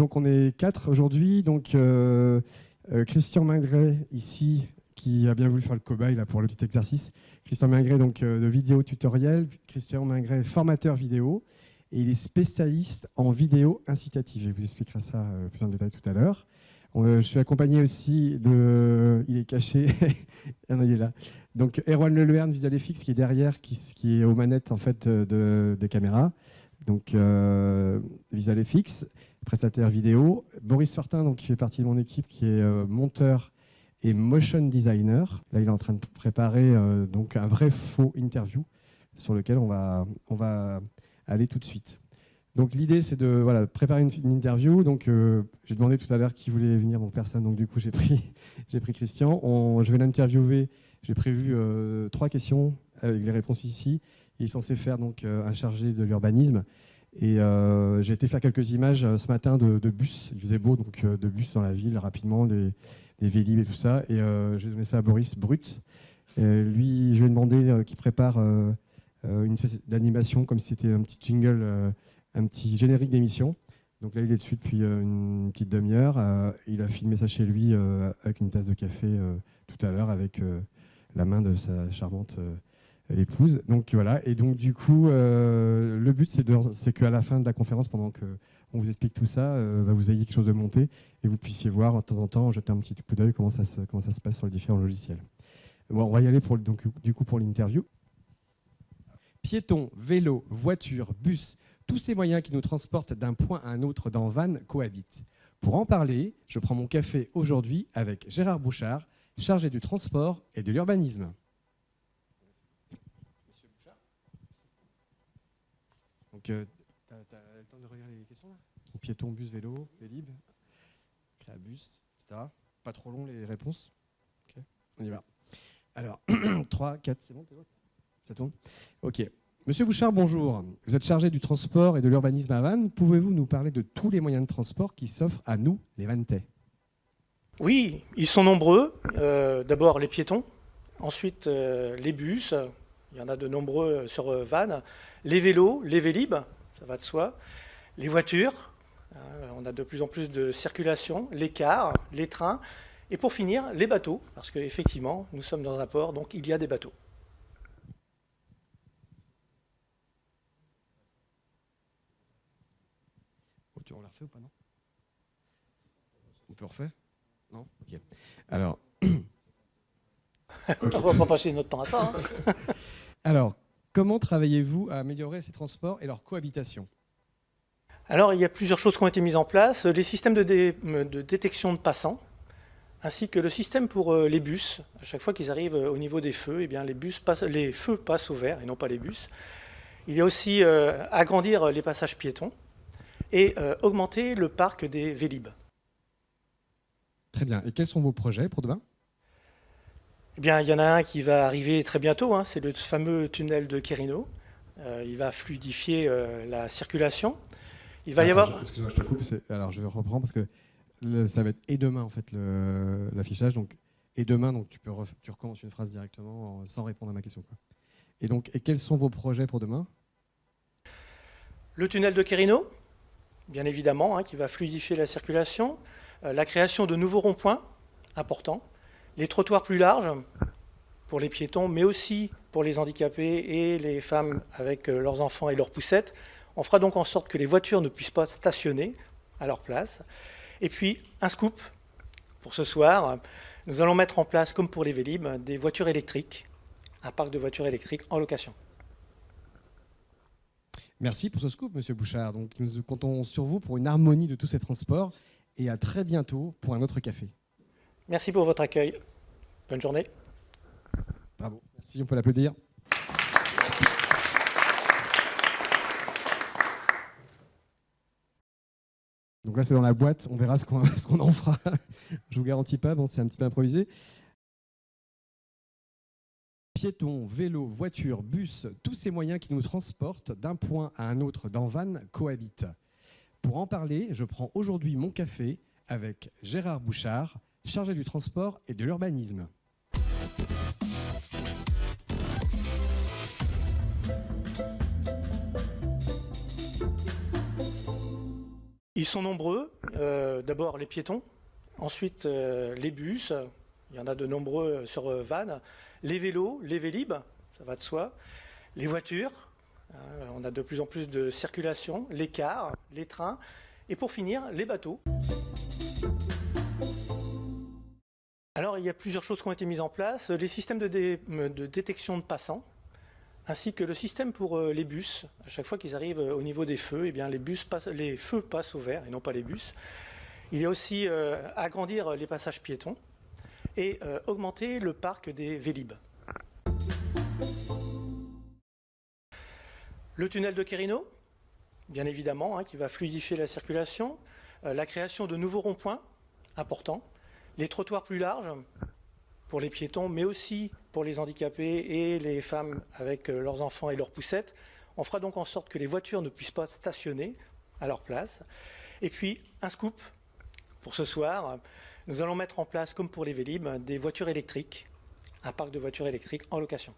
donc on est 4 aujourd'hui. Donc Christian Mingret ici, qui a bien voulu faire le cobaye là pour le petit exercice. Christian Mingret donc de vidéo tutoriel. Christian Mingret formateur vidéo et il est spécialiste en vidéo incitative. Il vous expliquera ça plus en détail tout à l'heure. Je suis accompagné aussi de... Il est caché. Ah non, il est là. Donc, Erwan Leluerne, Visual FX, qui est derrière, qui est aux manettes en fait, des caméras. Donc, Visual FX, prestataire vidéo. Boris Fortin, donc, qui fait partie de mon équipe, qui est monteur et motion designer. Là, il est en train de préparer donc, un vrai faux interview sur lequel on va aller tout de suite. Donc l'idée, c'est de préparer une interview. Donc j'ai demandé tout à l'heure qui voulait venir, donc personne. Donc du coup, j'ai pris Christian. Je vais l'interviewer. J'ai prévu 3 questions avec les réponses ici. Il est censé faire donc un chargé de l'urbanisme. Et j'ai été faire quelques images ce matin de bus. Il faisait beau, donc de bus dans la ville rapidement, des Vélib et tout ça. Et j'ai donné ça à Boris Brut. Lui, je lui ai demandé qu'il prépare une espèce d'animation comme si c'était un petit jingle. Un petit générique d'émission. Donc là, il est dessus depuis une petite demi-heure. Il a filmé ça chez lui avec une tasse de café tout à l'heure avec la main de sa charmante épouse. Donc voilà. Et donc du coup, le but, c'est qu'à la fin de la conférence, pendant qu'on vous explique tout ça, vous ayez quelque chose de monté et vous puissiez voir de temps en temps, jeter un petit coup d'œil comment ça se passe sur les différents logiciels. Bon, on va y aller pour l'interview. Piétons, vélos, voitures, bus, tous ces moyens qui nous transportent d'un point à un autre dans Vannes cohabitent. Pour en parler, je prends mon café aujourd'hui avec Gérard Bouchard, chargé du transport et de l'urbanisme. Monsieur Bouchard. Donc, tu as le temps de regarder les questions là ? Piéton, bus, vélo, Vélib, Créabus, etc. Pas trop long les réponses. Okay. On y va. Alors, 3, 4, c'est bon ? Ça tourne ? Ok. Monsieur Bouchard, bonjour. Vous êtes chargé du transport et de l'urbanisme à Vannes. Pouvez-vous nous parler de tous les moyens de transport qui s'offrent à nous, les Vanntais ? Oui, ils sont nombreux. D'abord les piétons, ensuite les bus, il y en a de nombreux sur Vannes, les vélos, les Vélib, ça va de soi, les voitures, on a de plus en plus de circulation, les cars, les trains, et pour finir, les bateaux, parce qu'effectivement, nous sommes dans un port, donc il y a des bateaux. On la refait ou pas, non ? On peut refaire ? Non ? Ok. Alors... On ne va pas passer notre temps à ça. Hein. Alors, comment travaillez-vous à améliorer ces transports et leur cohabitation ? Alors, il y a plusieurs choses qui ont été mises en place. Les systèmes de détection de passants, ainsi que le système pour les bus. À chaque fois qu'ils arrivent au niveau des feux, eh bien, les feux passent au vert et non pas les bus. Il y a aussi agrandir les passages piétons et augmenter le parc des Vélib. Très bien. Et quels sont vos projets pour demain ? Eh bien, il y en a un qui va arriver très bientôt, hein, c'est le fameux tunnel de Quérino. Il va fluidifier la circulation. Il va y avoir... Excusez-moi, je te coupe. Alors, je vais reprendre parce que ça va être et demain, en fait, l'affichage. Donc, et demain, donc, tu recommences une phrase directement sans répondre à ma question, quoi. Et quels sont vos projets pour demain ? Le tunnel de Quérino, bien évidemment, hein, qui va fluidifier la circulation. La création de nouveaux ronds-points importants. Les trottoirs plus larges pour les piétons, mais aussi pour les handicapés et les femmes avec leurs enfants et leurs poussettes. On fera donc en sorte que les voitures ne puissent pas stationner à leur place. Et puis, un scoop pour ce soir. Nous allons mettre en place, comme pour les Vélib, des voitures électriques, un parc de voitures électriques en location. Merci pour ce scoop, Monsieur Bouchard. Donc, nous comptons sur vous pour une harmonie de tous ces transports et à très bientôt pour un autre café. Merci pour votre accueil. Bonne journée. Bravo. Merci, on peut l'applaudir. Donc là, c'est dans la boîte. On verra ce qu'on en fera. Je vous garantis pas. Bon, c'est un petit peu improvisé. Piétons, vélos, voitures, bus, tous ces moyens qui nous transportent d'un point à un autre dans Vannes cohabitent. Pour en parler, je prends aujourd'hui mon café avec Gérard Bouchard, chargé du transport et de l'urbanisme. Ils sont nombreux. D'abord les piétons, ensuite les bus, il y en a de nombreux sur Vannes, les vélos, les Vélib, ça va de soi, les voitures, on a de plus en plus de circulation, les cars, les trains, et pour finir, les bateaux. Alors il y a plusieurs choses qui ont été mises en place, les systèmes de détection de passants, ainsi que le système pour les bus. À chaque fois qu'ils arrivent au niveau des feux, eh bien, les feux passent au vert et non pas les bus. Il y a aussi agrandir les passages piétons et augmenter le parc des Vélib. Le tunnel de Quérino, bien évidemment, qui va fluidifier la circulation. La création de nouveaux ronds-points, importants. Les trottoirs plus larges pour les piétons, mais aussi pour les handicapés et les femmes avec leurs enfants et leurs poussettes. On fera donc en sorte que les voitures ne puissent pas stationner à leur place. Et puis, un scoop pour ce soir. Nous allons mettre en place, comme pour les Vélib, des voitures électriques, un parc de voitures électriques en location.